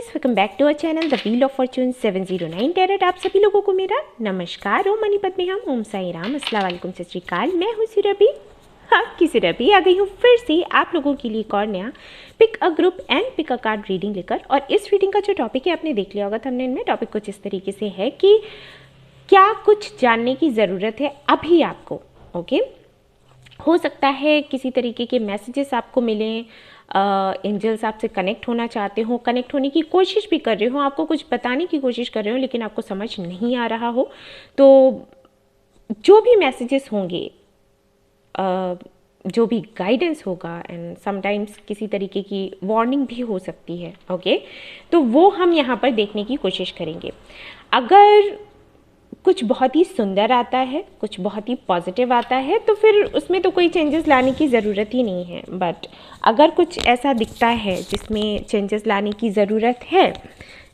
Welcome back to our channel the wheel of fortune 709 tarot. आप सभी लोगों को मेरा नमस्कार। ओम मणिपत में हम ओम साई राम, अस्सलाम वालेकुम, सत श्री अकाल। मैं हूँ सिरभी, आपकी सिरभी आ गई हूँ फिर से आप लोगों के लिए एक और नया pick a group and pick a card reading लेकर। और इस रीडिंग का जो टॉपिक है आपने देख लिया होगा थंबनेल में। टॉपिक कुछ इस तरीके से है कि क्या कुछ जानने की ज़रूरत है अभी आपको। ओके, हो सकता है किसी तरीके के मैसेजेस आपको मिलें, एंजल्स आपसे कनेक्ट होना चाहते हो, कनेक्ट होने की कोशिश भी कर रहे हो, आपको कुछ बताने की कोशिश कर रहे हो लेकिन आपको समझ नहीं आ रहा हो। तो जो भी मैसेजेस होंगे, जो भी गाइडेंस होगा, एंड समटाइम्स किसी तरीके की वार्निंग भी हो सकती है। ओके, तो वो हम यहाँ पर देखने की कोशिश करेंगे। अगर कुछ बहुत ही सुंदर आता है, कुछ बहुत ही पॉजिटिव आता है, तो फिर उसमें तो कोई चेंजेस लाने की ज़रूरत ही नहीं है। बट अगर कुछ ऐसा दिखता है जिसमें चेंजेस लाने की ज़रूरत है,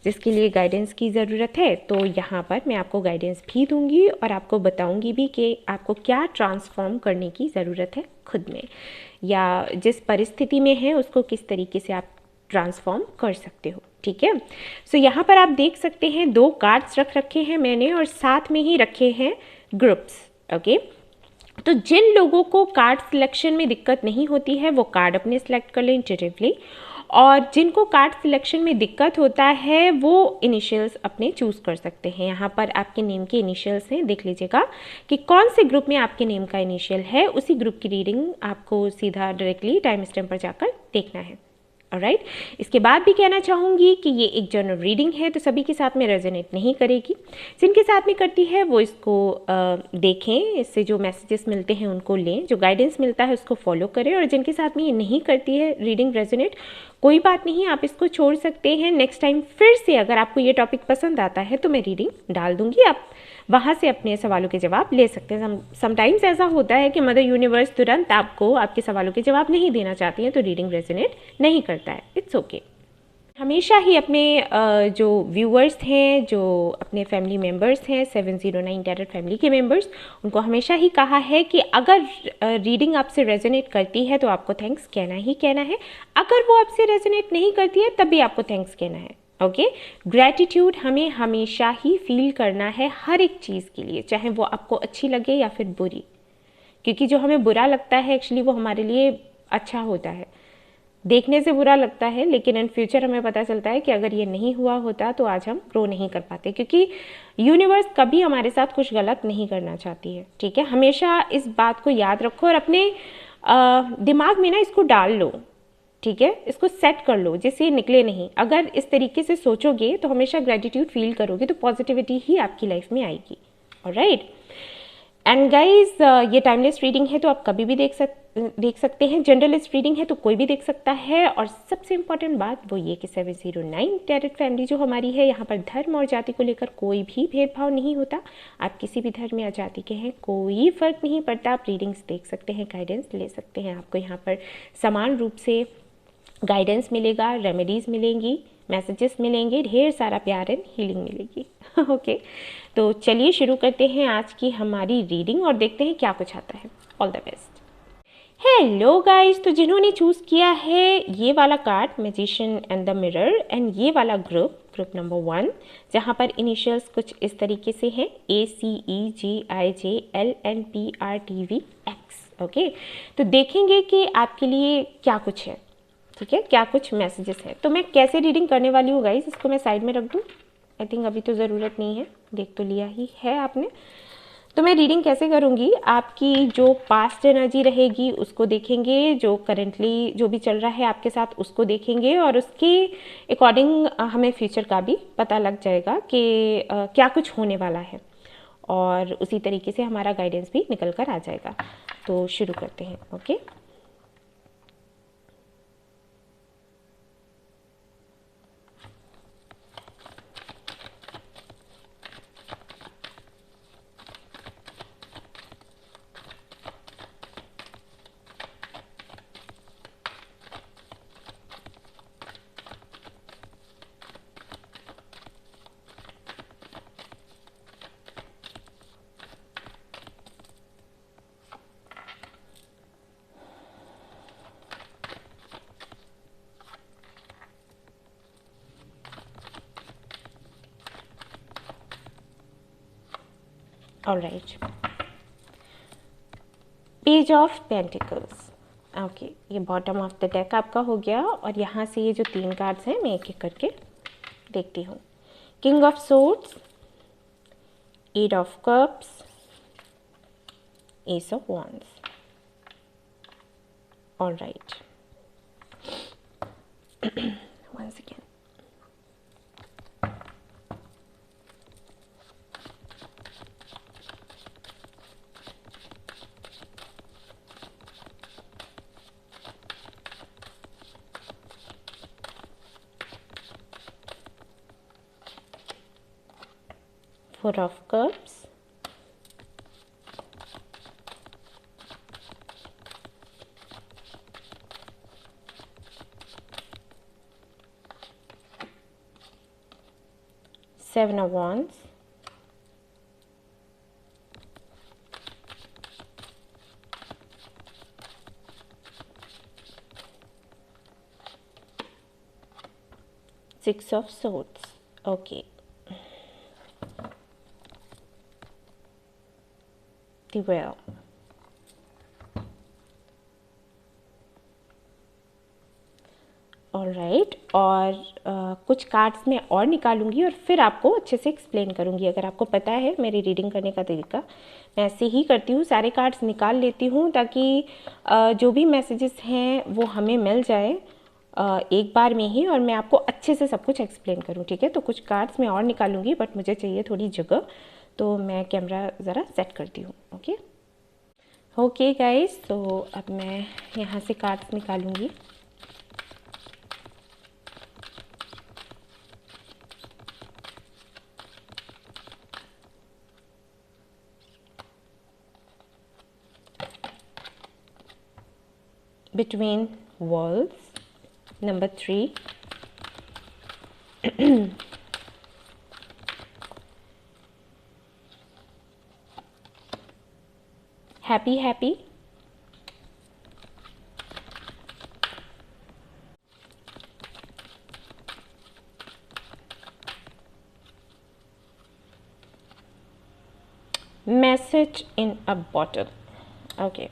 जिसके लिए गाइडेंस की ज़रूरत है, तो यहाँ पर मैं आपको गाइडेंस भी दूंगी और आपको बताऊंगी भी कि आपको क्या ट्रांसफॉर्म करने की ज़रूरत है खुद में, या जिस परिस्थिति में है उसको किस तरीके से आप ट्रांसफॉर्म कर सकते हो। ठीक है, सो यहाँ पर आप देख सकते हैं 2 कार्ड्स रख रखे हैं मैंने और साथ में ही रखे हैं ग्रुप्स। ओके, तो जिन लोगों को कार्ड सिलेक्शन में दिक्कत नहीं होती है वो कार्ड अपने सिलेक्ट कर लें इंट्यूटिवली, और जिनको कार्ड सिलेक्शन में दिक्कत होता है वो इनिशियल्स अपने चूज़ कर सकते हैं। यहाँ पर आपके नेम के इनिशियल्स हैं, देख लीजिएगा कि कौन से ग्रुप में आपके नेम का इनिशियल है। उसी ग्रुप की रीडिंग आपको सीधा डायरेक्टली टाइम स्टैम्प पर जाकर देखना है। ऑलराइट, इसके बाद भी कहना चाहूँगी कि ये एक जनरल रीडिंग है तो सभी के साथ में रेजोनेट नहीं करेगी। जिनके साथ में करती है वो इसको देखें, इससे जो मैसेजेस मिलते हैं उनको लें, जो गाइडेंस मिलता है उसको फॉलो करें। और जिनके साथ में ये नहीं करती है रीडिंग रेजोनेट, कोई बात नहीं, आप इसको छोड़ सकते हैं। नेक्स्ट टाइम फिर से अगर आपको ये टॉपिक पसंद आता है तो मैं रीडिंग डाल दूँगी, आप वहाँ से अपने सवालों के जवाब ले सकते हैं। समटाइम्स ऐसा होता है कि मदर यूनिवर्स तुरंत आपको आपके सवालों के जवाब नहीं देना चाहती है तो रीडिंग रेजोनेट नहीं करता है, इट्स ओके। हमेशा ही अपने जो व्यूअर्स हैं, जो अपने फैमिली मेम्बर्स हैं, 709 टैरेट फैमिली के मेम्बर्स, उनको हमेशा ही कहा है कि अगर रीडिंग आपसे रेजोनेट करती है तो आपको थैंक्स कहना ही कहना है। अगर वो आपसे रेजोनेट नहीं करती है तब भी आपको थैंक्स कहना है। ओके, ग्रैटिट्यूड हमें हमेशा ही फील करना है हर एक चीज़ के लिए, चाहे वो आपको अच्छी लगे या फिर बुरी। क्योंकि जो हमें बुरा लगता है एक्चुअली वो हमारे लिए अच्छा होता है। देखने से बुरा लगता है लेकिन इन फ्यूचर हमें पता चलता है कि अगर ये नहीं हुआ होता तो आज हम ग्रो नहीं कर पाते, क्योंकि यूनिवर्स कभी हमारे साथ कुछ गलत नहीं करना चाहती है। ठीक है, हमेशा इस बात को याद रखो और अपने दिमाग में ना इसको डाल लो। ठीक है, इसको सेट कर लो जिससे ये निकले नहीं। अगर इस तरीके से सोचोगे तो हमेशा ग्रेटिट्यूड फील करोगे तो पॉजिटिविटी ही आपकी लाइफ में आएगी। ऑलराइट, एंड गाइज ये टाइमलेस रीडिंग है तो आप कभी भी देख सकते हैं। जनरलिस्ट रीडिंग है तो कोई भी देख सकता है। और सबसे इम्पॉर्टेंट बात वो ये कि 709 टैरेट फैमिली जो हमारी है, यहाँ पर धर्म और जाति को लेकर कोई भी भेदभाव नहीं होता। आप किसी भी धर्म या जाति के हैं, कोई फर्क नहीं पड़ता। आप रीडिंग्स देख सकते हैं, गाइडेंस ले सकते हैं। आपको यहाँ पर समान रूप से गाइडेंस मिलेगा, रेमेडीज़ मिलेंगी, मैसेजेस मिलेंगे, ढेर सारा प्यार एंड हीलिंग मिलेगी। ओके, तो चलिए शुरू करते हैं आज की हमारी रीडिंग और देखते हैं क्या कुछ आता है। All the best. Hello guys, तो जिन्होंने चूज़ किया है ये वाला card magician and the mirror, and ये वाला ग्रुप नंबर 1, जहाँ पर इनिशियल्स कुछ इस तरीके से हैं ACEGIJLNPRTVX। ओके, तो देखेंगे कि आपके लिए क्या कुछ है। ठीक है, क्या कुछ मैसेजेस हैं। तो मैं कैसे रीडिंग करने वाली हूँ गाइस, इसको मैं साइड में रख दूँ। आई थिंक अभी तो ज़रूरत नहीं है, देख तो लिया ही है आपने। तो मैं रीडिंग कैसे करूँगी, आपकी जो पास्ट एनर्जी रहेगी उसको देखेंगे, जो करेंटली जो भी चल रहा है आपके साथ उसको देखेंगे, और उसके अकॉर्डिंग हमें फ्यूचर का भी पता लग जाएगा कि क्या कुछ होने वाला है, और उसी तरीके से हमारा गाइडेंस भी निकल कर आ जाएगा। तो शुरू करते हैं। Okay, alright, page of pentacles. Okay, ये बॉटम ऑफ द डेक आपका हो गया, और यहाँ से ये जो 3 कार्ड्स हैं मैं एक एक करके देखती हूँ। King of swords, 8 of cups, S of wands। Alright, once again, four of cups, seven of wands, six of swords। okay, the well, alright, और कुछ कार्ड्स मैं और निकालूंगी और फिर आपको अच्छे से एक्सप्लेन करूंगी। अगर आपको पता है मेरी रीडिंग करने का तरीका, मैं ऐसे ही करती हूँ, सारे कार्ड्स निकाल लेती हूँ ताकि जो भी मैसेजेस हैं वो हमें मिल जाए एक बार में ही, और मैं आपको अच्छे से सब कुछ एक्सप्लेन करूँ। ठीक है, तो कुछ कार्ड्स मैं और निकालूंगी, बट मुझे चाहिए थोड़ी जगह, तो मैं कैमरा ज़रा सेट करती हूँ। ओके ओके गाइस, तो अब मैं यहाँ से cards निकालूंगी। Between walls, number 3, happy happy, message in a bottle। okay,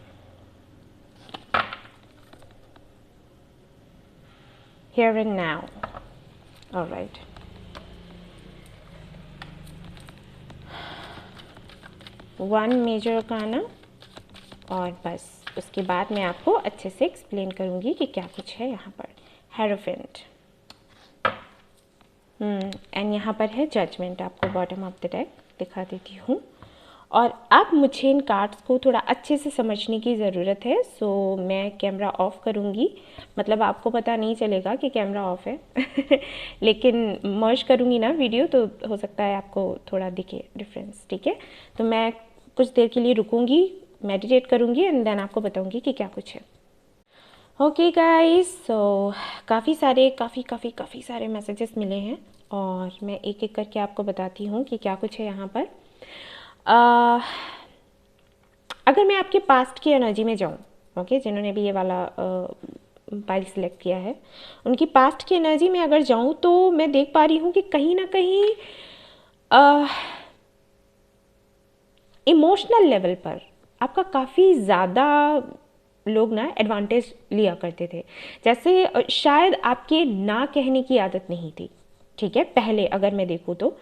here and now। all right, one major arcana, और बस उसके बाद मैं आपको अच्छे से एक्सप्लेन करूँगी कि क्या कुछ है यहाँ पर। हेरोफेंट, एंड यहाँ पर है जजमेंट। आपको बॉटम ऑफ द डेक दिखा देती हूँ, और अब मुझे इन कार्ड्स को थोड़ा अच्छे से समझने की ज़रूरत है, सो मैं कैमरा ऑफ करूँगी। मतलब आपको पता नहीं चलेगा कि कैमरा ऑफ है लेकिन मर्ज करूँगी ना वीडियो, तो हो सकता है आपको थोड़ा दिखे डिफरेंस। ठीक है, तो मैं कुछ देर के लिए रुकूँगी, मेडिटेट करूँगी, एंड देन आपको बताऊँगी कि क्या कुछ है। ओके गाइस, सो काफ़ी सारे मैसेजेस मिले हैं, और मैं एक एक करके आपको बताती हूँ कि क्या कुछ है यहाँ पर। अगर मैं आपके पास्ट की एनर्जी में जाऊँ, ओके, जिन्होंने भी ये वाला पाइल सिलेक्ट किया है, उनकी पास्ट की एनर्जी में अगर जाऊँ तो मैं देख पा रही हूँ कि कहीं ना कहीं इमोशनल लेवल पर आपका काफ़ी ज़्यादा लोग ना एडवांटेज लिया करते थे। जैसे शायद आपके ना कहने की आदत नहीं थी। ठीक है, पहले अगर मैं देखूँ तो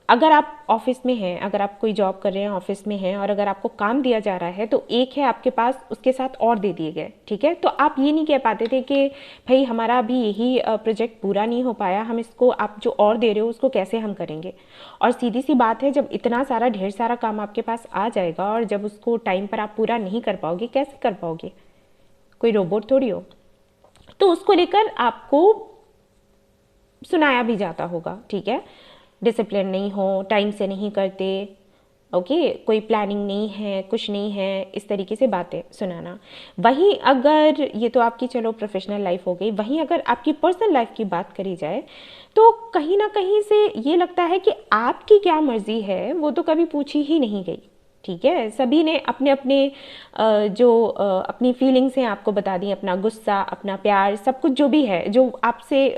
अगर आप ऑफिस में हैं, अगर आप कोई जॉब कर रहे हैं, ऑफिस में हैं, और अगर आपको काम दिया जा रहा है तो एक है आपके पास, उसके साथ और दे दिए गए। ठीक है, तो आप ये नहीं कह पाते थे कि भाई हमारा अभी यही प्रोजेक्ट पूरा नहीं हो पाया, हम इसको, आप जो और दे रहे हो उसको कैसे हम करेंगे। और सीधी सी बात है, जब इतना सारा ढेर सारा काम आपके पास आ जाएगा और जब उसको टाइम पर आप पूरा नहीं कर पाओगे, कैसे कर पाओगे, कोई रोबोट थोड़ी हो। तो उसको लेकर आपको सुनाया भी जाता होगा। ठीक है, डिसिप्लिन नहीं हो, टाइम से नहीं करते, ओके, कोई प्लानिंग नहीं है, कुछ नहीं है, इस तरीके से बातें सुनाना। वहीं अगर ये तो आपकी चलो प्रोफेशनल लाइफ हो गई, वहीं अगर आपकी पर्सनल लाइफ की बात करी जाए तो कहीं ना कहीं से ये लगता है कि आपकी क्या मर्जी है वो तो कभी पूछी ही नहीं गई। ठीक है, सभी ने अपने अपने अपनी फीलिंग्स हैं आपको बता दी, अपना गुस्सा, अपना प्यार, सब कुछ जो भी है, जो आपसे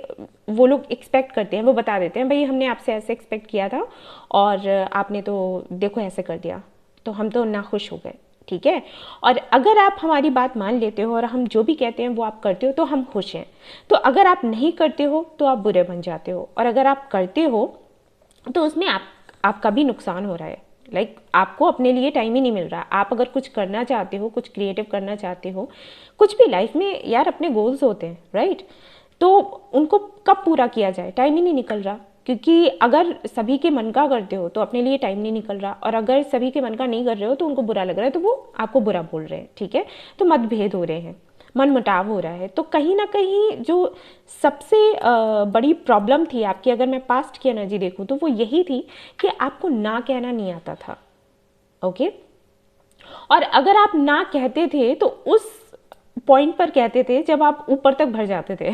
वो लोग एक्सपेक्ट करते हैं, वो बता देते हैं भाई हमने आपसे ऐसे एक्सपेक्ट किया था और आपने तो देखो ऐसे कर दिया, तो हम तो नाखुश हो गए, ठीक है। और अगर आप हमारी बात मान लेते हो और हम जो भी कहते हैं वो आप करते हो तो हम खुश हैं। तो अगर आप नहीं करते हो तो आप बुरे बन जाते हो, और अगर आप करते हो तो उसमें आपका भी नुकसान हो रहा है। आपको अपने लिए टाइम ही नहीं मिल रहा। आप अगर कुछ करना चाहते हो, कुछ क्रिएटिव करना चाहते हो, कुछ भी लाइफ में यार अपने गोल्स होते हैं, राइट, तो उनको कब पूरा किया जाए, टाइम ही नहीं निकल रहा। क्योंकि अगर सभी के मन का करते हो तो अपने लिए टाइम नहीं निकल रहा, और अगर सभी के मन का नहीं कर रहे हो तो उनको बुरा लग रहा है, तो वो आपको बुरा बोल रहे हैं, ठीक है। तो मतभेद हो रहे हैं, मन मुटाव हो रहा है। तो कहीं ना कहीं जो सबसे बड़ी प्रॉब्लम थी आपकी, अगर मैं पास्ट की एनर्जी देखूं तो वो यही थी कि आपको ना कहना नहीं आता था, ओके। और अगर आप ना कहते थे तो उस पॉइंट पर कहते थे जब आप ऊपर तक भर जाते थे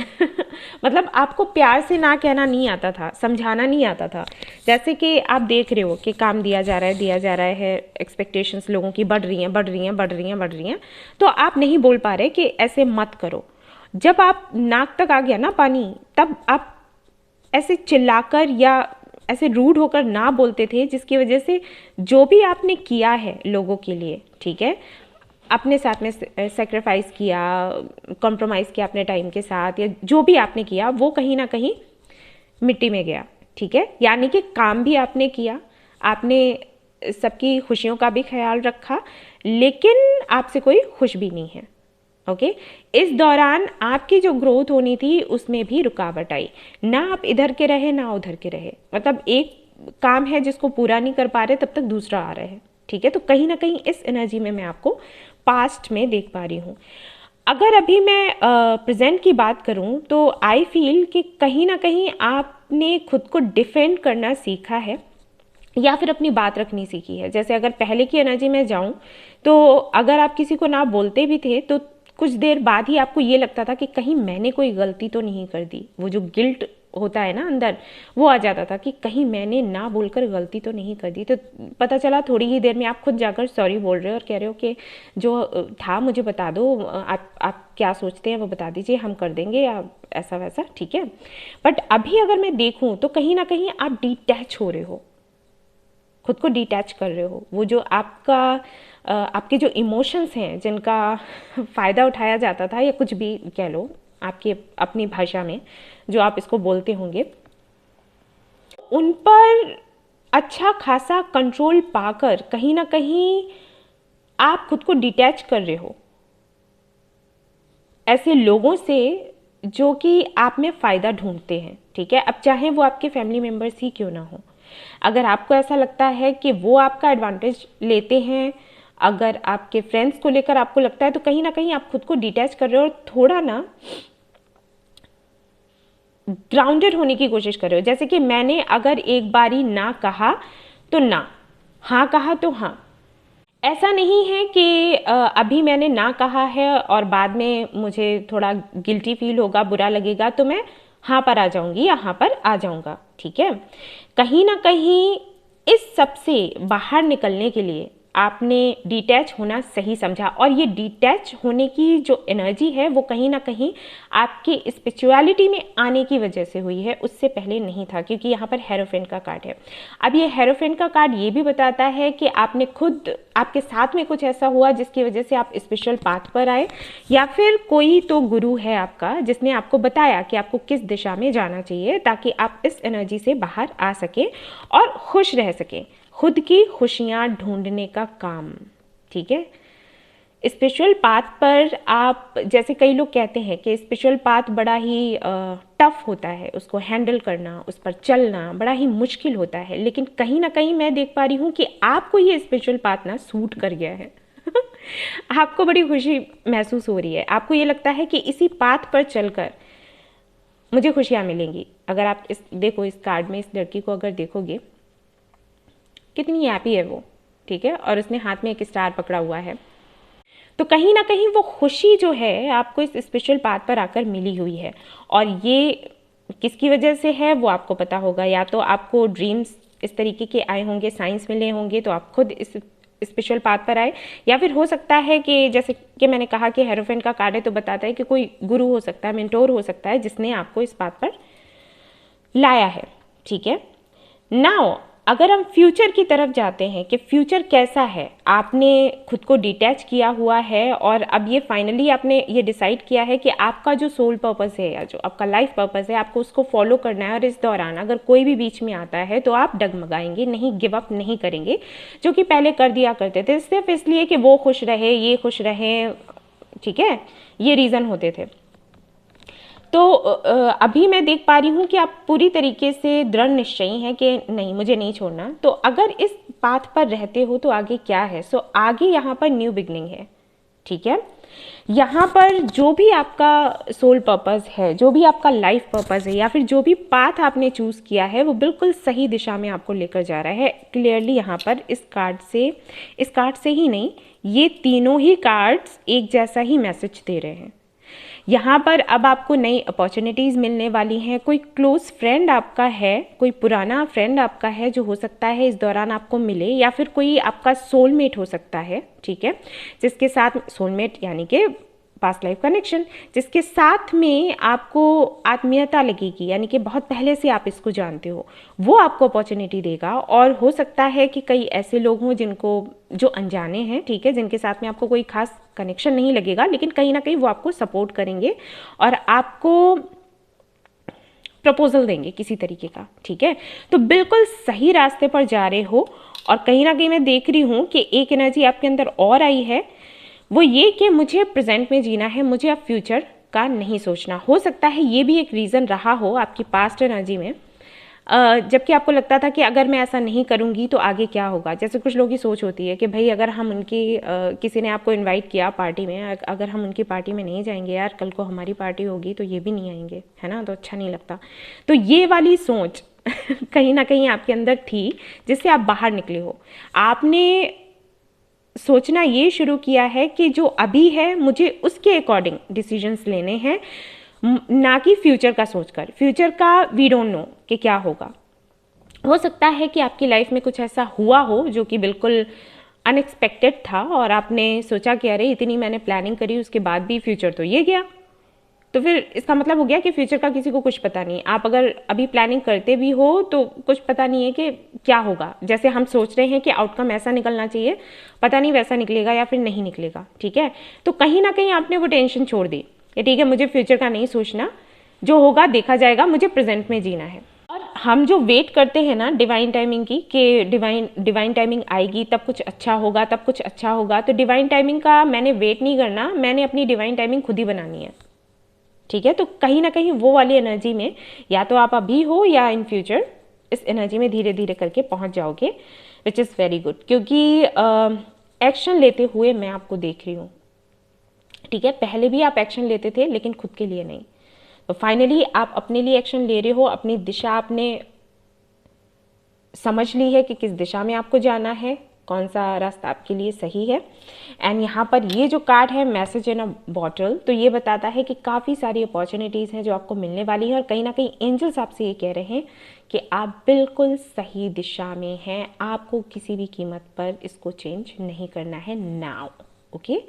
मतलब आपको प्यार से ना कहना नहीं आता था, समझाना नहीं आता था। जैसे कि आप देख रहे हो कि काम दिया जा रहा है, एक्सपेक्टेशंस लोगों की बढ़ रही हैं, तो आप नहीं बोल पा रहे कि ऐसे मत करो। जब आप नाक तक आ गया ना पानी, तब आप ऐसे चिल्लाकर या ऐसे रूड होकर ना बोलते थे, जिसकी वजह से जो भी आपने किया है लोगों के लिए, ठीक है, अपने साथ में सेक्रीफाइस किया, कॉम्प्रोमाइज़ किया अपने टाइम के साथ, या जो भी आपने किया वो कहीं ना कहीं मिट्टी में गया, ठीक है। यानी कि काम भी आपने किया, आपने सबकी खुशियों का भी ख्याल रखा, लेकिन आपसे कोई खुश भी नहीं है, ओके। इस दौरान आपकी जो ग्रोथ होनी थी उसमें भी रुकावट आई, ना आप इधर के रहे ना उधर के रहे। मतलब एक काम है जिसको पूरा नहीं कर पा रहे, तब तक दूसरा आ रहा है, ठीक है। तो कहीं ना कहीं इस एनर्जी में मैं आपको पास्ट में देख पा रही हूँ। अगर अभी मैं प्रेजेंट की बात करूँ तो आई फील कि कहीं ना कहीं आपने खुद को डिफेंड करना सीखा है, या फिर अपनी बात रखनी सीखी है। जैसे अगर पहले की एनर्जी में जाऊँ तो अगर आप किसी को ना बोलते भी थे तो कुछ देर बाद ही आपको ये लगता था कि कहीं मैंने कोई गलती तो नहीं कर दी। वो जो गिल्ट होता है ना अंदर, वो आ जाता था कि कहीं मैंने ना बोलकर गलती तो नहीं कर दी। तो पता चला थोड़ी ही देर में आप खुद जाकर सॉरी बोल रहे हो और कह रहे हो कि जो था मुझे बता दो, आप क्या सोचते हैं वो बता दीजिए, हम कर देंगे, या ऐसा वैसा, ठीक है। बट अभी अगर मैं देखूँ तो कहीं ना कहीं आप डिटैच हो रहे हो, खुद को डिटैच कर रहे हो। वो जो आपके जो इमोशंस हैं जिनका फ़ायदा उठाया जाता था, या कुछ भी कह लो आपकी अपनी भाषा में जो आप इसको बोलते होंगे, उन पर अच्छा खासा कंट्रोल पाकर कहीं ना कहीं आप खुद को डिटैच कर रहे हो ऐसे लोगों से जो कि आप में फ़ायदा ढूंढते हैं, ठीक है। अब चाहे वो आपके फैमिली मेम्बर्स ही क्यों ना हो, अगर आपको ऐसा लगता है कि वो आपका एडवांटेज लेते हैं, अगर आपके फ्रेंड्स को लेकर आपको लगता है, तो कहीं ना कहीं आप खुद को डिटैच कर रहे हो और थोड़ा ना ग्राउंडेड होने की कोशिश कर रहे हो। जैसे कि मैंने अगर एक बारी ना कहा तो ना, हाँ कहा तो हाँ। ऐसा नहीं है कि अभी मैंने ना कहा है और बाद में मुझे थोड़ा गिल्टी फील होगा, बुरा लगेगा, तो मैं हाँ पर आ जाऊंगी या हाँ पर आ जाऊंगा, ठीक है। कहीं ना कहीं इस सब से बाहर निकलने के लिए आपने डिटैच होना सही समझा, और ये डिटैच होने की जो एनर्जी है वो कहीं ना कहीं आपकी स्पिरिचुअलिटी में आने की वजह से हुई है, उससे पहले नहीं था। क्योंकि यहाँ पर हेरोफेंट का कार्ड है। अब ये हेरोफेंट का कार्ड ये भी बताता है कि आपने खुद, आपके साथ में कुछ ऐसा हुआ जिसकी वजह से आप स्पिरिचुअल पाथ पर आए, या फिर कोई तो गुरु है आपका जिसने आपको बताया कि आपको किस दिशा में जाना चाहिए, ताकि आप इस एनर्जी से बाहर आ सके और खुश रह सकें, खुद की खुशियाँ ढूंढने का काम, ठीक है। स्पिरिचुअल पाथ पर आप, जैसे कई लोग कहते हैं कि स्पिरिचुअल पाथ बड़ा ही टफ होता है, उसको हैंडल करना, उस पर चलना बड़ा ही मुश्किल होता है, लेकिन कहीं ना कहीं मैं देख पा रही हूँ कि आपको ये स्पिरिचुअल पाथ ना सूट कर गया है आपको बड़ी खुशी महसूस हो रही है, आपको ये लगता है कि इसी पाथ पर चलकर मुझे खुशियाँ मिलेंगी। अगर आप देखो इस कार्ड में, इस लड़की को अगर देखोगे कितनी हैप्पी है वो, ठीक है, और उसने हाथ में एक स्टार पकड़ा हुआ है। तो कहीं ना कहीं वो खुशी जो है आपको इस स्पिरिचुअल पाथ पर आकर मिली हुई है, और ये किसकी वजह से है वो आपको पता होगा। या तो आपको ड्रीम्स इस तरीके के आए होंगे, साइंस मिले होंगे, तो आप खुद इस स्पिरिचुअल पाथ पर आए, या फिर हो सकता है कि जैसे कि मैंने कहा कि हेरोफेंट का कार्ड है तो बताता है कि कोई गुरु हो सकता है, मेंटोर हो सकता है, जिसने आपको इस पाथ पर लाया है, ठीक है। नाउ अगर हम फ्यूचर की तरफ जाते हैं कि फ्यूचर कैसा है, आपने खुद को डिटैच किया हुआ है और अब ये फाइनली आपने ये डिसाइड किया है कि आपका जो सोल पर्पस है या जो आपका लाइफ पर्पस है आपको उसको फॉलो करना है, और इस दौरान अगर कोई भी बीच में आता है तो आप डगमगाएंगे नहीं, गिव अप नहीं करेंगे, जो कि पहले कर दिया करते थे सिर्फ इसलिए कि वो खुश रहे, ये खुश रहे, ठीक है, ये रीज़न होते थे। तो अभी मैं देख पा रही हूँ कि आप पूरी तरीके से दृढ़ निश्चयी हैं कि नहीं, मुझे नहीं छोड़ना। तो अगर इस पाथ पर रहते हो तो आगे क्या है? सो आगे यहाँ पर न्यू बिगनिंग है, ठीक है। यहाँ पर जो भी आपका सोल पर्पस है, जो भी आपका लाइफ पर्पस है, या फिर जो भी पाथ आपने चूज़ किया है वो बिल्कुल सही दिशा में आपको लेकर जा रहा है। क्लियरली यहाँ पर इस कार्ड से ही नहीं, ये तीनों ही कार्ड्स एक जैसा ही मैसेज दे रहे हैं। यहाँ पर अब आपको नई अपॉर्चुनिटीज़ मिलने वाली हैं। कोई क्लोज फ्रेंड आपका है, कोई पुराना फ्रेंड आपका है जो हो सकता है इस दौरान आपको मिले, या फिर कोई आपका सोलमेट हो सकता है, ठीक है, जिसके साथ सोलमेट यानी कि पास्ट लाइफ कनेक्शन, जिसके साथ में आपको आत्मीयता लगेगी, यानी कि बहुत पहले से आप इसको जानते हो, वो आपको अपॉर्चुनिटी देगा। और हो सकता है कि कई ऐसे लोग हों जो अनजाने हैं, ठीक है, जिनके साथ में आपको कोई खास कनेक्शन नहीं लगेगा, लेकिन कहीं ना कहीं वो आपको सपोर्ट करेंगे और आपको प्रपोजल देंगे किसी तरीके का, ठीक है। तो बिल्कुल सही रास्ते पर जा रहे हो। और कहीं ना कहीं मैं देख रही हूँ कि एक एनर्जी आपके अंदर और आई है, वो ये कि मुझे प्रेजेंट में जीना है, मुझे अब फ्यूचर का नहीं सोचना। हो सकता है ये भी एक रीज़न रहा हो आपकी पास्ट एनर्जी में, जबकि आपको लगता था कि अगर मैं ऐसा नहीं करूँगी तो आगे क्या होगा। जैसे कुछ लोगों की सोच होती है कि भाई अगर हम उनकी किसी ने आपको इनवाइट किया पार्टी में, अगर हम उनकी पार्टी में नहीं जाएंगे यार, कल को हमारी पार्टी होगी तो ये भी नहीं आएंगे, है ना, तो अच्छा नहीं लगता। तो ये वाली सोच कहीं ना कहीं आपके अंदर थी, जिससे आप बाहर निकले हो। आपने सोचना ये शुरू किया है कि जो अभी है मुझे उसके अकॉर्डिंग डिसीजंस लेने हैं, ना कि फ्यूचर का सोचकर। फ्यूचर का वी डोंट नो कि क्या होगा। हो सकता है कि आपकी लाइफ में कुछ ऐसा हुआ हो जो कि बिल्कुल अनएक्सपेक्टेड था और आपने सोचा कि अरे इतनी मैंने प्लानिंग करी, उसके बाद भी फ्यूचर तो ये गया। तो फिर इसका मतलब हो गया कि फ्यूचर का किसी को कुछ पता नहीं। आप अगर अभी प्लानिंग करते भी हो तो कुछ पता नहीं है कि क्या होगा। जैसे हम सोच रहे हैं कि आउटकम ऐसा निकलना चाहिए, पता नहीं वैसा निकलेगा या फिर नहीं निकलेगा, ठीक है। तो कहीं ना कहीं आपने वो टेंशन छोड़ दी कि ठीक है, मुझे फ्यूचर का नहीं सोचना, जो होगा देखा जाएगा, मुझे प्रेजेंट में जीना है। और हम जो वेट करते हैं ना डिवाइन टाइमिंग की, कि डिवाइन टाइमिंग आएगी तब कुछ अच्छा होगा, तब कुछ अच्छा होगा, तो डिवाइन टाइमिंग का मैंने वेट नहीं करना, मैंने अपनी डिवाइन टाइमिंग खुद ही बनानी है, ठीक है। तो कहीं ना कहीं वो वाली एनर्जी में या तो आप अभी हो या इन फ्यूचर इस एनर्जी में धीरे धीरे करके पहुंच जाओगे, विच इज़ वेरी गुड। क्योंकि एक्शन लेते हुए मैं आपको देख रही हूँ, ठीक है। पहले भी आप एक्शन लेते थे लेकिन खुद के लिए नहीं, तो फाइनली आप अपने लिए एक्शन ले रहे हो। अपनी दिशा आपने समझ ली है कि किस दिशा में आपको जाना है, कौन सा रास्ता आपके लिए सही है। एंड यहाँ पर ये जो कार्ड है मैसेज इन अ बॉटल, तो ये बताता है कि काफ़ी सारी अपॉर्चुनिटीज़ हैं जो आपको मिलने वाली हैं, और कहीं ना कहीं एंजल्स आपसे ये कह रहे हैं कि आप बिल्कुल सही दिशा में हैं, आपको किसी भी कीमत पर इसको चेंज नहीं करना है नाउ, ओके।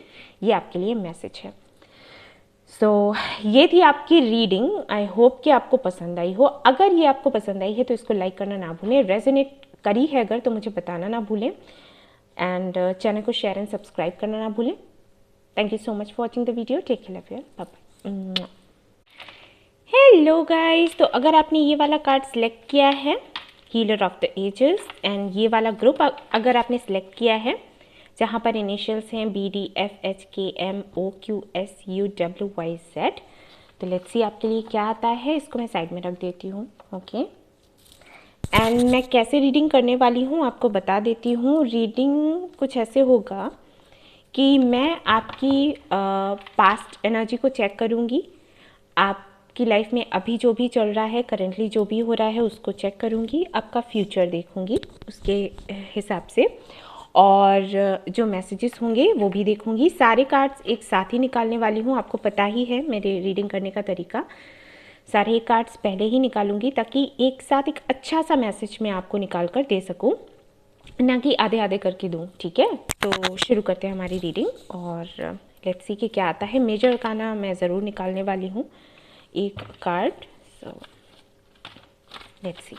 ये आपके लिए मैसेज है। सो ये थी आपकी रीडिंग। आई होप कि आपको पसंद आई हो। अगर ये आपको पसंद आई है तो इसको लाइक करना ना भूलें, रेजोनेट करी है अगर तो मुझे बताना ना भूलें, एंड चैनल को शेयर एंड सब्सक्राइब करना ना भूलें। Thank you so much for watching the video. Take care, love you, bye bye. Hello guys, तो अगर आपने ये वाला कार्ड सेलेक्ट किया है, healer of the ages, and ये वाला ग्रुप अगर आपने सेलेक्ट किया है जहाँ पर इनिशियल्स हैं BDFHKMOQSUWYZ, तो लेट्स सी आपके लिए क्या आता है। इसको मैं साइड में रख देती हूँ, ओके। एंड मैं कैसे रीडिंग करने वाली हूँ आपको बता देती हूँ। रीडिंग कुछ ऐसे होगा कि मैं आपकी पास्ट एनर्जी को चेक करूँगी, आपकी लाइफ में अभी जो भी चल रहा है, करेंटली जो भी हो रहा है उसको चेक करूँगी, आपका फ्यूचर देखूँगी उसके हिसाब से, और जो मैसेजेस होंगे वो भी देखूँगी। सारे कार्ड्स एक साथ ही निकालने वाली हूँ, आपको पता ही है मेरे रीडिंग करने का तरीका। सारे कार्ड्स पहले ही निकालूंगी ताकि एक साथ एक अच्छा सा मैसेज मैं आपको निकाल कर दे सकूं, ना कि आधे आधे करके दूं, ठीक है। तो शुरू करते हैं हमारी रीडिंग, और लेट्स सी कि क्या आता है। मेजर अरकाना मैं ज़रूर निकालने वाली हूँ एक कार्ड। Let's see.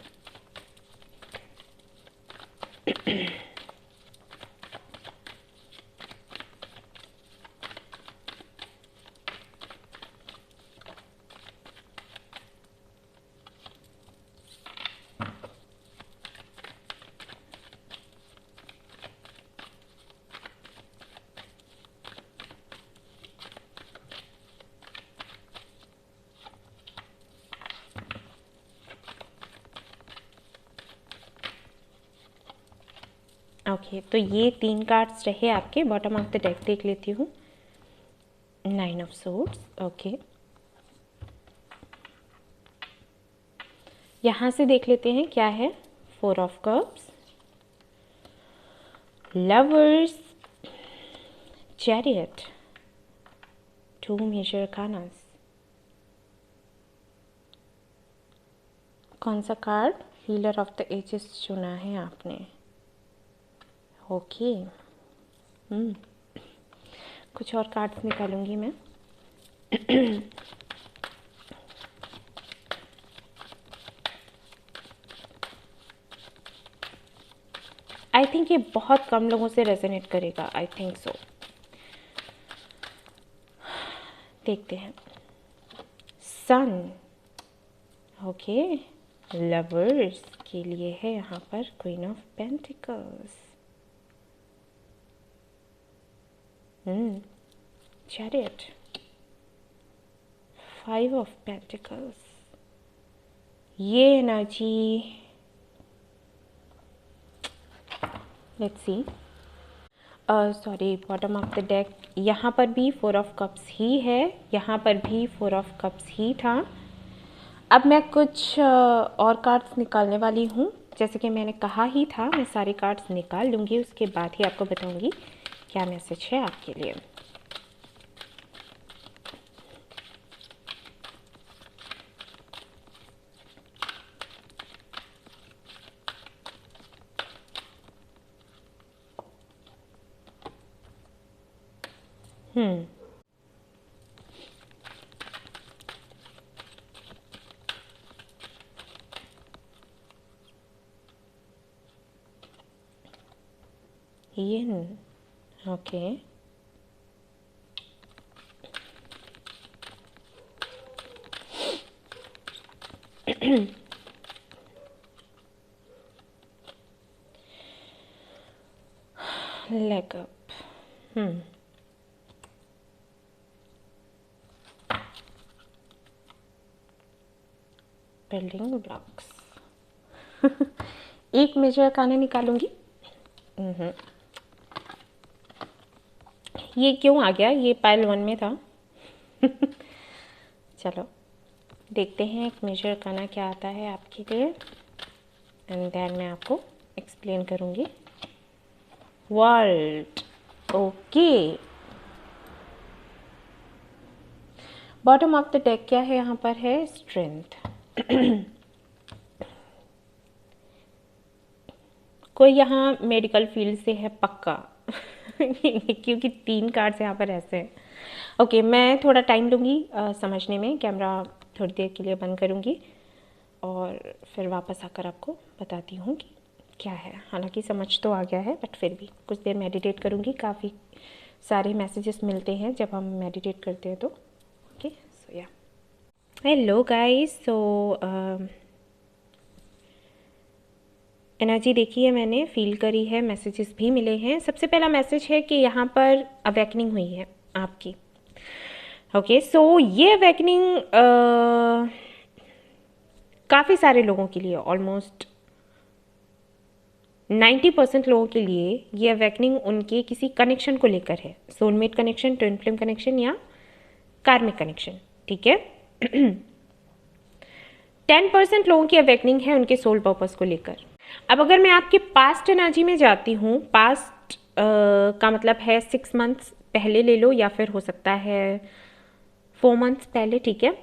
ओके तो ये 3 कार्ड्स रहे आपके बॉटम ऑफ द डेक। देख लेती हूँ। 9 ऑफ सोर्ड्स। ओके, यहाँ से देख लेते हैं क्या है। 4 of cups, lovers, chariot, 2 major arcanas. कौन सा card? Healer of the ages चुना है आपने। ओके कुछ और कार्ड्स निकालूंगी मैं। आई थिंक ये बहुत कम लोगों से रेजोनेट करेगा। I think so. देखते हैं। सन। ओके, लवर्स के लिए है यहाँ पर queen of pentacles. Chariot, 5 of pentacles. ये energy, let's see. Sorry, bottom of the deck यहाँ पर भी 4 ऑफ कप्स ही है, यहाँ पर भी 4 ऑफ कप्स ही था। अब मैं कुछ और कार्ड्स निकालने वाली हूँ। जैसे कि मैंने कहा ही था, मैं सारे कार्ड्स निकाल लूँगी, उसके बाद ही आपको बताऊँगी क्या मैसेज है आपके लिए। Yin. Okay. Leg up. Building blocks. एक मेजर अर्काना निकालूंगी। ये क्यों आ गया? ये पाइल 1 में था। चलो देखते हैं एक मेजर अर्काना क्या आता है आपके लिए, एंड देन मैं आपको एक्सप्लेन करूँगी। World. Okay, bottom of the deck क्या है यहाँ पर है? स्ट्रेंथ। कोई यहाँ मेडिकल फील्ड से है पक्का। क्योंकि 3 कार्ड्स यहाँ पर ऐसे हैं। ओके, मैं थोड़ा टाइम लूँगी समझने में। कैमरा थोड़ी देर के लिए बंद करूँगी और फिर वापस आकर आपको बताती हूँ कि क्या है। हालांकि समझ तो आ गया है, बट फिर भी कुछ देर मेडिटेट करूँगी। काफ़ी सारे मैसेजेस मिलते हैं जब हम मेडिटेट करते हैं तो। ओके, सो या हेलो गाइस। सो एनर्जी देखी है मैंने, फील करी है, मैसेजेस भी मिले हैं। सबसे पहला मैसेज है कि यहाँ पर अवेकनिंग हुई है आपकी। ओके, सो ये अवेकनिंग काफ़ी सारे लोगों के लिए, ऑलमोस्ट 90% लोगों के लिए ये अवेकनिंग उनके किसी कनेक्शन को लेकर है। Soulmate connection, twin flame connection या कार्मिक कनेक्शन, ठीक है। 10% लोगों की अवेकनिंग है उनके सोल पर्पस को लेकर। अब अगर मैं आपके पास्ट एनर्जी में जाती हूँ, पास्ट का मतलब है 6 मंथ्स पहले ले लो या फिर हो सकता है 4 मंथ्स पहले, ठीक है।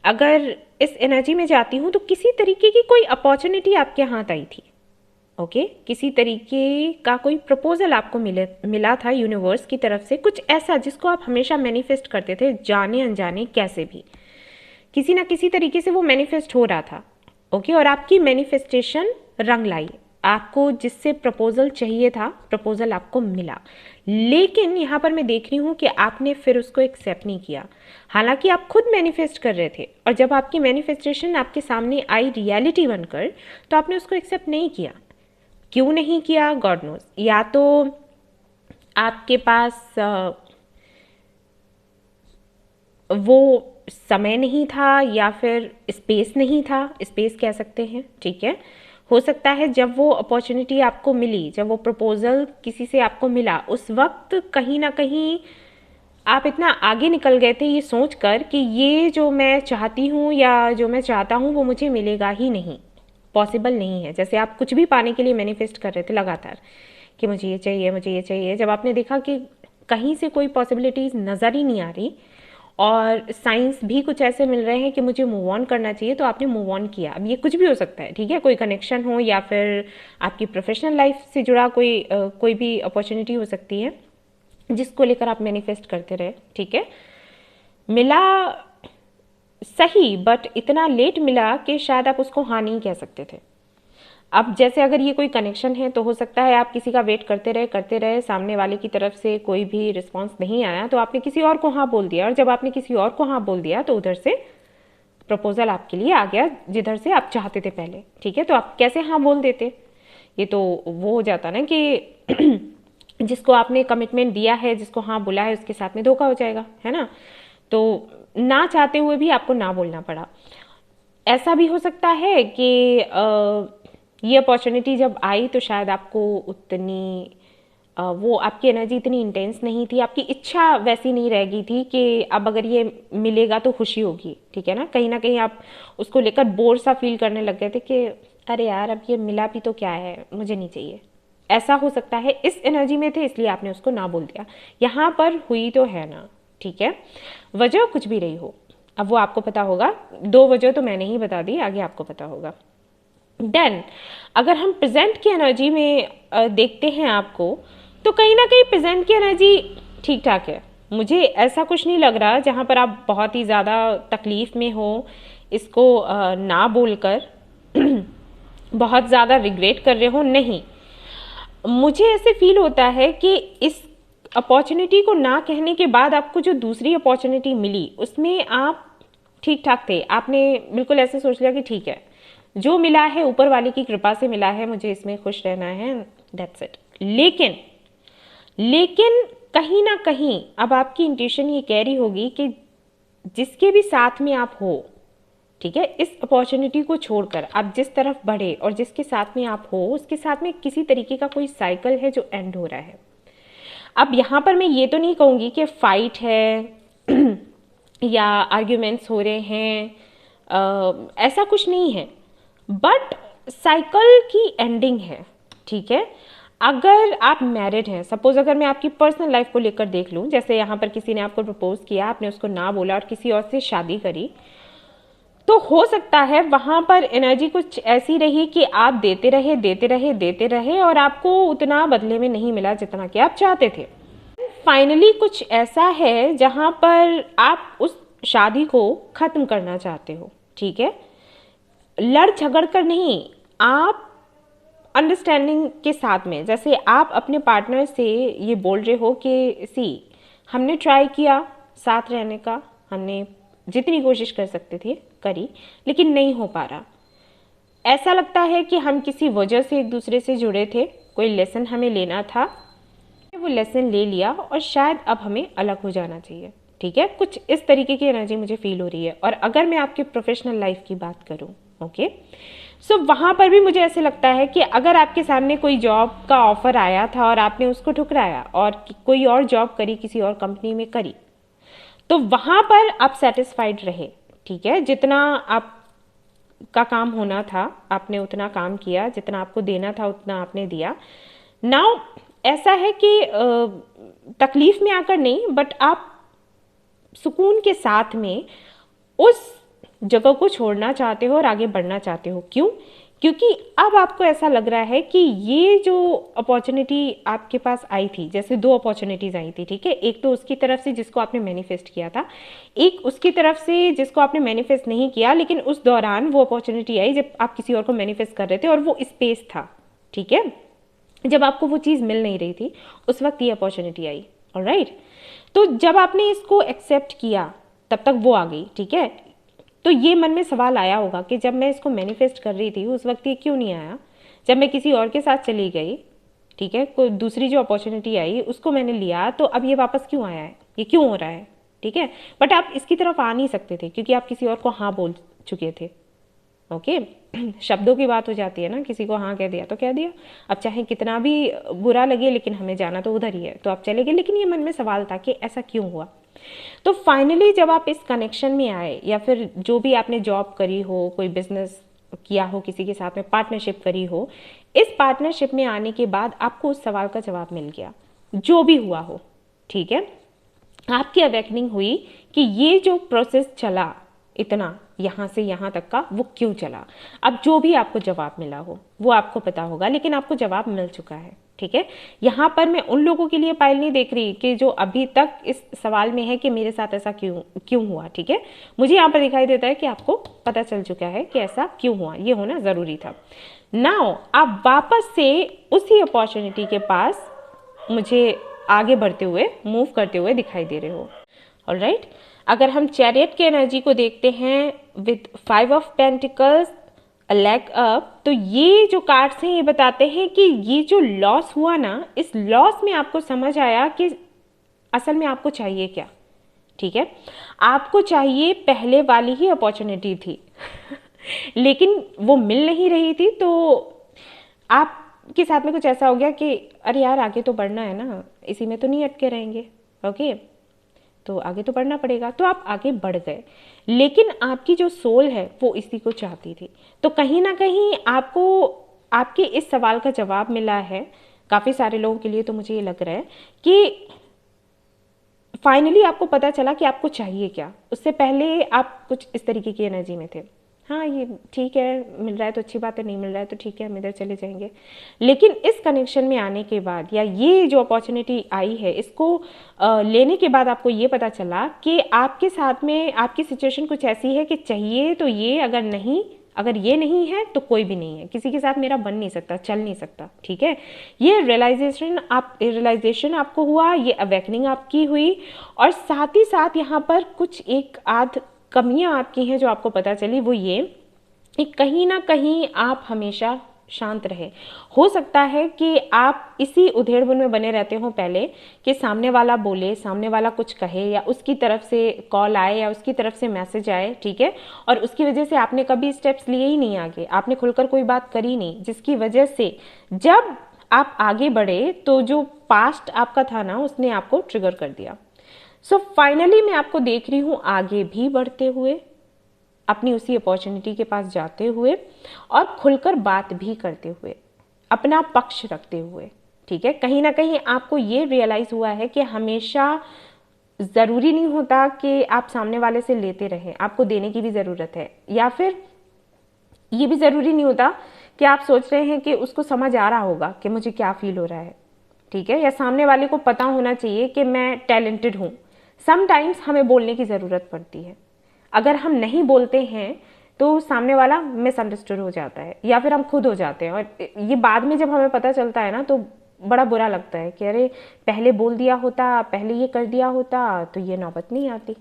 अगर इस एनर्जी में जाती हूँ तो किसी तरीके की कोई अपॉर्चुनिटी आपके हाथ आई थी। ओके, किसी तरीके का कोई प्रपोजल आपको मिला था यूनिवर्स की तरफ से, कुछ ऐसा जिसको आप हमेशा मैनिफेस्ट करते थे, जाने अनजाने कैसे भी, किसी ना किसी तरीके से वो मैनिफेस्ट हो रहा था। ओके, और आपकी मैनिफेस्टेशन रंग लाई, आपको जिससे प्रपोजल चाहिए था प्रपोजल आपको मिला। लेकिन यहाँ पर मैं देख रही हूँ कि आपने फिर उसको एक्सेप्ट नहीं किया, हालांकि आप खुद मैनिफेस्ट कर रहे थे, और जब आपकी मैनिफेस्टेशन आपके सामने आई रियलिटी बनकर, तो आपने उसको एक्सेप्ट नहीं किया। क्यों नहीं किया, गॉड नोज। या तो आपके पास वो समय नहीं था, या फिर स्पेस नहीं था, स्पेस कह सकते हैं, ठीक है। हो सकता है जब वो अपॉर्चुनिटी आपको मिली, जब वो प्रपोजल किसी से आपको मिला, उस वक्त कहीं ना कहीं आप इतना आगे निकल गए थे ये सोच कर कि ये जो मैं चाहती हूँ या जो मैं चाहता हूँ वो मुझे मिलेगा ही नहीं, पॉसिबल नहीं है। जैसे आप कुछ भी पाने के लिए मैनिफेस्ट कर रहे थे लगातार कि मुझे ये चाहिए, मुझे ये चाहिए, जब आपने देखा कि कहीं से कोई पॉसिबिलिटीज़ नज़र ही नहीं आ रही और साइंस भी कुछ ऐसे मिल रहे हैं कि मुझे मूव ऑन करना चाहिए, तो आपने मूव ऑन किया। अब ये कुछ भी हो सकता है, ठीक है, कोई कनेक्शन हो या फिर आपकी प्रोफेशनल लाइफ से जुड़ा कोई भी अपॉर्चुनिटी हो सकती है जिसको लेकर आप मैनिफेस्ट करते रहे, ठीक है। मिला सही, बट इतना लेट मिला कि शायद आप उसको हाँ नहीं कह सकते थे। अब जैसे अगर ये कोई कनेक्शन है तो हो सकता है आप किसी का वेट करते रहे, सामने वाले की तरफ से कोई भी रिस्पांस नहीं आया, तो आपने किसी और को हाँ बोल दिया, और जब आपने किसी और को हाँ बोल दिया तो उधर से प्रपोजल आपके लिए आ गया जिधर से आप चाहते थे पहले, ठीक है। तो आप कैसे हाँ बोल देते, ये तो वो हो जाता ना कि जिसको आपने कमिटमेंट दिया है, जिसको हाँ बोला है, उसके साथ में धोखा हो जाएगा, है ना। तो ना चाहते हुए भी आपको ना बोलना पड़ा। ऐसा भी हो सकता है कि ये अपॉर्चुनिटी जब आई तो शायद आपको उतनी वो आपकी एनर्जी इतनी इंटेंस नहीं थी, आपकी इच्छा वैसी नहीं रह गई थी कि अब अगर ये मिलेगा तो खुशी होगी, ठीक है ना। कहीं आप उसको लेकर बोर सा फील करने लग गए थे कि अरे यार अब ये मिला भी तो क्या है, मुझे नहीं चाहिए। ऐसा हो सकता है, इस एनर्जी में थे इसलिए आपने उसको ना बोल दिया। यहाँ पर हुई तो है ना, ठीक है, वजह कुछ भी रही हो, अब वो आपको पता होगा। 2 वजह तो मैंने ही बता दी, आगे आपको पता होगा। देन अगर हम प्रेजेंट की एनर्जी में देखते हैं आपको, तो कहीं ना कहीं प्रेजेंट की एनर्जी ठीक ठाक है। मुझे ऐसा कुछ नहीं लग रहा जहाँ पर आप बहुत ही ज़्यादा तकलीफ़ में हो, इसको ना बोलकर बहुत ज़्यादा रिग्रेट कर रहे हो, नहीं। मुझे ऐसे फील होता है कि इस अपॉर्चुनिटी को ना कहने के बाद आपको जो दूसरी अपॉर्चुनिटी मिली उसमें आप ठीक ठाक थे। आपने बिल्कुल ऐसे सोच लिया कि ठीक है, जो मिला है ऊपर वाले की कृपा से मिला है, मुझे इसमें खुश रहना है, दैट्स इट। लेकिन कहीं ना कहीं अब आपकी इंट्यूशन ये कह रही होगी कि जिसके भी साथ में आप हो, ठीक है, इस अपॉर्चुनिटी को छोड़कर आप जिस तरफ बढ़े और जिसके साथ में आप हो उसके साथ में किसी तरीके का कोई साइकिल है जो एंड हो रहा है। अब यहाँ पर मैं ये तो नहीं कहूँगी कि फाइट है या आर्ग्यूमेंट्स हो रहे हैं, ऐसा कुछ नहीं है, बट साइकिल की एंडिंग है, ठीक है। अगर आप मैरिड हैं, सपोज अगर मैं आपकी पर्सनल लाइफ को लेकर देख लूँ, जैसे यहाँ पर किसी ने आपको प्रपोज किया, आपने उसको ना बोला और किसी और से शादी करी, तो हो सकता है वहाँ पर एनर्जी कुछ ऐसी रही कि आप देते रहे और आपको उतना बदले में नहीं मिला जितना कि आप चाहते थे। फाइनली कुछ ऐसा है जहाँ पर आप उस शादी को ख़त्म करना चाहते हो, ठीक है, लड़ झगड़ कर नहीं, आप अंडरस्टैंडिंग के साथ में। जैसे आप अपने पार्टनर से ये बोल रहे हो कि हमने ट्राई किया साथ रहने का, हमने जितनी कोशिश कर सकते थे करी, लेकिन नहीं हो पा रहा। ऐसा लगता है कि हम किसी वजह से एक दूसरे से जुड़े थे, कोई लेसन हमें लेना था, वो लेसन ले लिया और शायद अब हमें अलग हो जाना चाहिए, ठीक है। कुछ इस तरीके की एनर्जी मुझे फील हो रही है। और अगर मैं आपकी प्रोफेशनल लाइफ की बात करूं, ओके, सो वहाँ पर भी मुझे ऐसे लगता है कि अगर आपके सामने कोई जॉब का ऑफर आया था और आपने उसको ठुकराया और कोई और जॉब करी, किसी और कंपनी में करी, तो वहाँ पर आप सेटिस्फाइड रहे, ठीक है, जितना आप का काम होना था आपने उतना काम किया, जितना आपको देना था उतना आपने दिया। नाउ ऐसा है कि तकलीफ में आकर नहीं, बट आप सुकून के साथ में उस जगह को छोड़ना चाहते हो और आगे बढ़ना चाहते हो। क्यों क्योंकि अब आपको ऐसा लग रहा है कि ये जो अपॉर्चुनिटी आपके पास आई थी, जैसे दो अपॉर्चुनिटीज़ आई थी, ठीक है, एक तो उसकी तरफ से जिसको आपने मैनिफेस्ट किया था, एक उसकी तरफ से जिसको आपने मैनिफेस्ट नहीं किया, लेकिन उस दौरान वो अपॉर्चुनिटी आई जब आप किसी और को मैनिफेस्ट कर रहे थे और वो स्पेस था, ठीक है, जब आपको वो चीज़ मिल नहीं रही थी, उस वक्त ये अपॉर्चुनिटी आई। ऑलराइट, तो जब आपने इसको एक्सेप्ट किया तब तक वो आ गई, ठीक है। तो ये मन में सवाल आया होगा कि जब मैं इसको मैनिफेस्ट कर रही थी उस वक्त ये क्यों नहीं आया, जब मैं किसी और के साथ चली गई, ठीक है, कोई दूसरी जो अपॉर्चुनिटी आई उसको मैंने लिया, तो अब ये वापस क्यों आया है, ये क्यों हो रहा है, ठीक है। बट आप इसकी तरफ आ नहीं सकते थे क्योंकि आप किसी और को हाँ बोल चुके थे। ओके शब्दों की बात हो जाती है ना, किसी को हाँ कह दिया तो कह दिया, अब चाहे कितना भी बुरा लगे लेकिन हमें जाना तो उधर ही है, तो आप चले गए। लेकिन ये मन में सवाल था कि ऐसा क्यों हुआ। तो फाइनली जब आप इस कनेक्शन में आए, या फिर जो भी आपने जॉब करी हो, कोई बिजनेस किया हो, किसी के साथ में पार्टनरशिप करी हो, इस पार्टनरशिप में आने के बाद आपको उस सवाल का जवाब मिल गया, जो भी हुआ हो, ठीक है। आपकी अवेकनिंग हुई कि ये जो प्रोसेस चला इतना यहाँ से यहाँ तक का, वो क्यों चला। अब जो भी आपको जवाब मिला हो वो आपको पता होगा, लेकिन आपको जवाब मिल चुका है, ठीक है। यहाँ पर मैं उन लोगों के लिए पाइल नहीं देख रही कि जो अभी तक इस सवाल में है कि मेरे साथ ऐसा क्यों हुआ, ठीक है। मुझे यहाँ पर दिखाई देता है कि आपको पता चल चुका है कि ऐसा क्यों हुआ, ये होना ज़रूरी था। नाउ आप वापस से उसी अपॉर्चुनिटी के पास मुझे आगे बढ़ते हुए, मूव करते हुए दिखाई दे रहे हो। ऑलराइट, अगर हम चैरियट की एनर्जी को देखते हैं with 5 of pentacles, a leg up, तो ये जो कार्ड्स हैं ये बताते हैं कि ये जो लॉस हुआ ना, इस लॉस में आपको समझ आया कि असल में आपको चाहिए क्या, ठीक है। आपको चाहिए पहले वाली ही अपॉर्चुनिटी थी लेकिन वो मिल नहीं रही थी, तो आपके साथ में कुछ ऐसा हो गया कि अरे यार आगे तो बढ़ना है ना, इसी में तो नहीं अटके रहेंगे, ओके, तो आगे तो बढ़ना पड़ेगा, तो आप आगे बढ़ गए। लेकिन आपकी जो सोल है वो इसी को चाहती थी। तो कहीं ना कहीं आपको आपके इस सवाल का जवाब मिला है काफ़ी सारे लोगों के लिए। तो मुझे ये लग रहा है कि फाइनली आपको पता चला कि आपको चाहिए क्या। उससे पहले आप कुछ इस तरीके की एनर्जी में थे, हाँ ये ठीक है, मिल रहा है तो अच्छी बात है, नहीं मिल रहा है तो ठीक है, हम इधर चले जाएंगे। लेकिन इस कनेक्शन में आने के बाद, या ये जो अपॉर्चुनिटी आई है इसको लेने के बाद आपको ये पता चला कि आपके साथ में आपकी सिचुएशन कुछ ऐसी है कि चाहिए तो ये, अगर ये नहीं है तो कोई भी नहीं है, किसी के साथ मेरा बन नहीं सकता, चल नहीं सकता, ठीक है। ये रियलाइजेशन आपको हुआ, ये अवेकनिंग आपकी हुई, और साथ ही साथ यहाँ पर कुछ एक आध कमियां आपकी हैं जो आपको पता चली। वो ये कि कहीं ना कहीं आप हमेशा शांत रहे। हो सकता है कि आप इसी उधेड़-बुन में बने रहते हो पहले, कि सामने वाला बोले, सामने वाला कुछ कहे, या उसकी तरफ से कॉल आए या उसकी तरफ से मैसेज आए, ठीक है, और उसकी वजह से आपने कभी स्टेप्स लिए ही नहीं आगे, आपने खुलकर कोई बात करी नहीं, जिसकी वजह से जब आप आगे बढ़े तो जो पास्ट आपका था ना, उसने आपको ट्रिगर कर दिया। सो फाइनली मैं आपको देख रही हूँ आगे भी बढ़ते हुए, अपनी उसी अपॉर्चुनिटी के पास जाते हुए, और खुलकर बात भी करते हुए, अपना पक्ष रखते हुए, ठीक है। कहीं ना कहीं आपको ये रियलाइज़ हुआ है कि हमेशा ज़रूरी नहीं होता कि आप सामने वाले से लेते रहें, आपको देने की भी ज़रूरत है। या फिर ये भी ज़रूरी नहीं होता कि आप सोच रहे हैं कि उसको समझ आ रहा होगा कि मुझे क्या फील हो रहा है, ठीक है, या सामने वाले को पता होना चाहिए कि मैं टैलेंटेड हूँ। समटाइम्स हमें बोलने की ज़रूरत पड़ती है। अगर हम नहीं बोलते हैं तो सामने वाला मिसअंडरस्टूड हो जाता है, या फिर हम खुद हो जाते हैं, और ये बाद में जब हमें पता चलता है ना तो बड़ा बुरा लगता है कि अरे पहले बोल दिया होता, पहले ये कर दिया होता तो ये नौबत नहीं आती,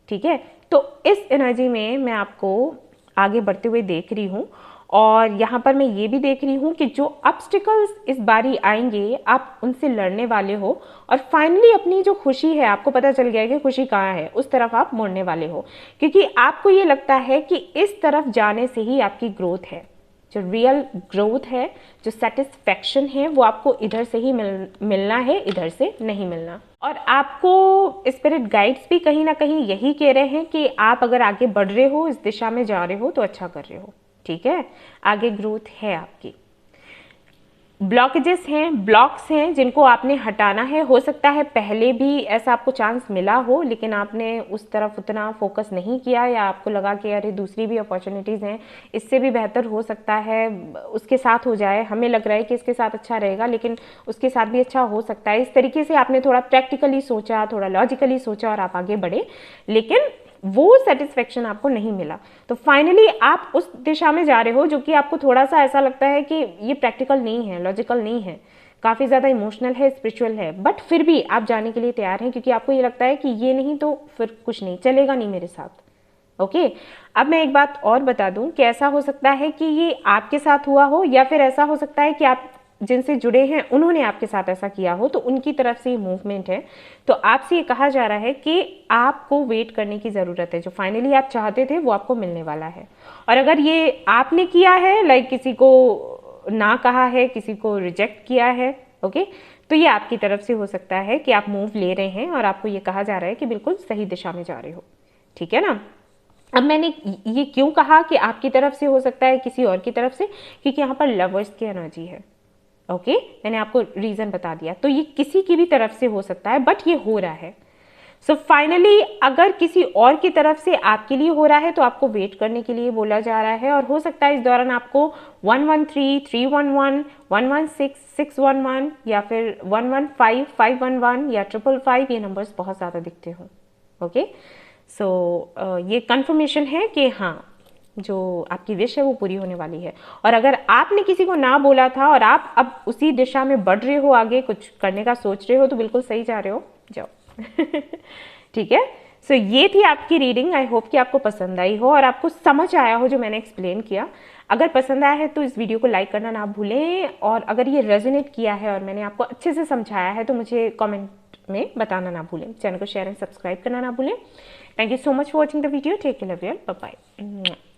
ठीक है। तो इस एनर्जी में मैं आपको आगे बढ़ते हुए देख रही हूँ, और यहाँ पर मैं ये भी देख रही हूँ कि जो ऑब्स्टिकल्स इस बारी आएंगे आप उनसे लड़ने वाले हो, और फाइनली अपनी जो खुशी है, आपको पता चल गया है कि खुशी कहाँ है, उस तरफ आप मुड़ने वाले हो, क्योंकि आपको ये लगता है कि इस तरफ जाने से ही आपकी ग्रोथ है। जो रियल ग्रोथ है, जो सेटिस्फैक्शन है, वो आपको इधर से ही मिलना है, इधर से नहीं मिलना। और आपको स्पिरिट गाइड्स भी कहीं ना कहीं यही कह रहे हैं कि आप अगर आगे बढ़ रहे हो, इस दिशा में जा रहे हो तो अच्छा कर रहे हो, ठीक है, आगे ग्रोथ है आपकी। ब्लॉकेजेस हैं, ब्लॉक्स हैं जिनको आपने हटाना है। हो सकता है पहले भी ऐसा आपको चांस मिला हो लेकिन आपने उस तरफ उतना फोकस नहीं किया, या आपको लगा कि अरे दूसरी भी अपॉर्चुनिटीज़ हैं, इससे भी बेहतर हो सकता है, उसके साथ हो जाए, हमें लग रहा है कि इसके साथ अच्छा रहेगा लेकिन उसके साथ भी अच्छा हो सकता है। इस तरीके से आपने थोड़ा प्रैक्टिकली सोचा, थोड़ा लॉजिकली सोचा और आप आगे बढ़े, लेकिन वो सेटिस्फेक्शन आपको नहीं मिला। तो फाइनली आप उस दिशा में जा रहे हो जो कि आपको थोड़ा सा ऐसा लगता है कि ये प्रैक्टिकल नहीं है, लॉजिकल नहीं है, काफ़ी ज़्यादा इमोशनल है, स्पिरिचुअल है, बट फिर भी आप जाने के लिए तैयार हैं क्योंकि आपको ये लगता है कि ये नहीं तो फिर कुछ नहीं चलेगा, नहीं मेरे साथ। ओके, अब मैं एक बात और बता दूं कि ऐसा हो सकता है कि ये आपके साथ हुआ हो, या फिर ऐसा हो सकता है कि आप जिनसे जुड़े हैं उन्होंने आपके साथ ऐसा किया हो, तो उनकी तरफ से ये मूवमेंट है। तो आपसे ये कहा जा रहा है कि आपको वेट करने की ज़रूरत है, जो फाइनली आप चाहते थे वो आपको मिलने वाला है। और अगर ये आपने किया है, लाइक किसी को ना कहा है, किसी को रिजेक्ट किया है, ओके, तो ये आपकी तरफ से हो सकता है कि आप मूव ले रहे हैं और आपको ये कहा जा रहा है कि बिल्कुल सही दिशा में जा रहे हो। ठीक है ना। अब मैंने ये क्यों कहा कि आपकी तरफ से हो सकता है किसी और की तरफ से, क्योंकि यहाँ पर लवर्स की एनर्जी है। ओके, मैंने आपको रीजन बता दिया। तो ये किसी की भी तरफ से हो सकता है, बट ये हो रहा है। सो फाइनली अगर किसी और की तरफ से आपके लिए हो रहा है तो आपको वेट करने के लिए बोला जा रहा है, और हो सकता है इस दौरान आपको 113, 311, 116, 611 या फिर 115, 511 या 555 ये नंबर्स बहुत ज़्यादा दिखते हों। ओके, सो ये कंफर्मेशन है कि हाँ, जो आपकी विश है वो पूरी होने वाली है। और अगर आपने किसी को ना बोला था और आप अब उसी दिशा में बढ़ रहे हो, आगे कुछ करने का सोच रहे हो, तो बिल्कुल सही जा रहे हो, जाओ। ठीक है। सो ये थी आपकी रीडिंग। आई होप कि आपको पसंद आई हो और आपको समझ आया हो जो मैंने एक्सप्लेन किया। अगर पसंद आया है तो इस वीडियो को लाइक करना ना भूलें, और अगर ये रेजोनेट किया है और मैंने आपको अच्छे से समझाया है तो मुझे कमेंट में बताना ना भूलें। चैनल को शेयर एंड सब्सक्राइब करना ना भूलें। Thank you so much for watching the video. Take care, love you, bye bye.